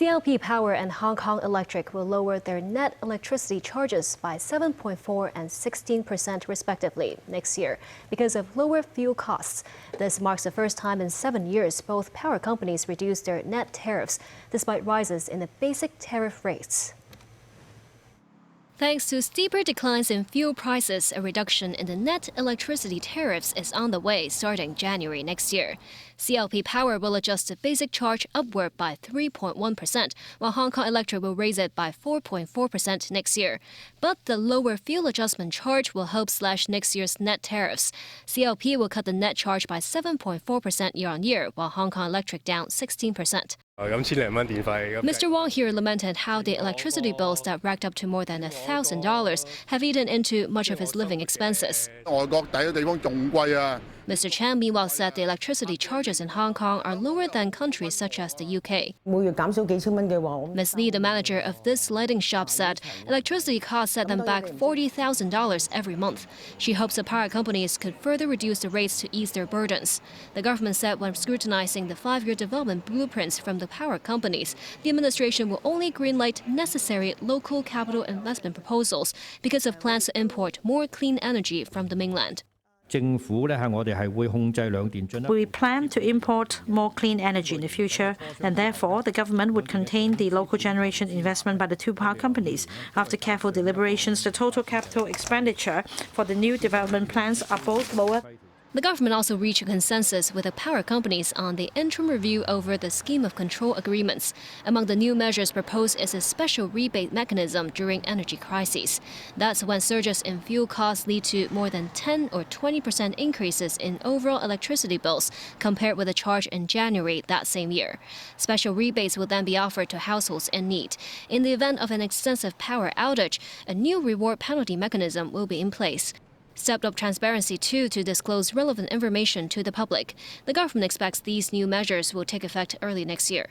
CLP Power and Hong Kong Electric will lower their net electricity charges by 7.4% and 16% respectively next year because of lower fuel costs. This marks the first time in 7 years both power companies reduced their net tariffs despite rises in the basic tariff rates. Thanks to steeper declines in fuel prices, a reduction in the net electricity tariffs is on the way starting January next year. CLP Power will adjust the basic charge upward by 3.1%, while Hong Kong Electric will raise it by 4.4% next year. But the lower fuel adjustment charge will help slash next year's net tariffs. CLP will cut the net charge by 7.4% year-on-year, while Hong Kong Electric down 16%. Mr. Wong here lamented how the electricity bills that racked up to more than $1,000 have eaten into much of his living expenses. Mr. Chan meanwhile said the electricity charges in Hong Kong are lower than countries such as the UK. Ms. Lee, the manager of this lighting shop, said electricity costs set them back $40,000 every month. She hopes the power companies could further reduce the rates to ease their burdens. The government said when scrutinizing the 5-year development blueprints from the power companies, the administration will only greenlight necessary local capital investment proposals because of plans to import more clean energy from the mainland. We plan to import more clean energy in the future, and therefore the government would contain the local generation investment by the two power companies. After careful deliberations, the total capital expenditure for the new development plans are both lower. The government also reached a consensus with the power companies on the interim review over the scheme of control agreements. Among the new measures proposed is a special rebate mechanism during energy crises. That's when surges in fuel costs lead to more than 10 or 20% increases in overall electricity bills compared with the charge in January that same year. Special rebates will then be offered to households in need. In the event of an extensive power outage, a new reward penalty mechanism will be in place. Stepped up transparency, too, to disclose relevant information to the public. The government expects these new measures will take effect early next year.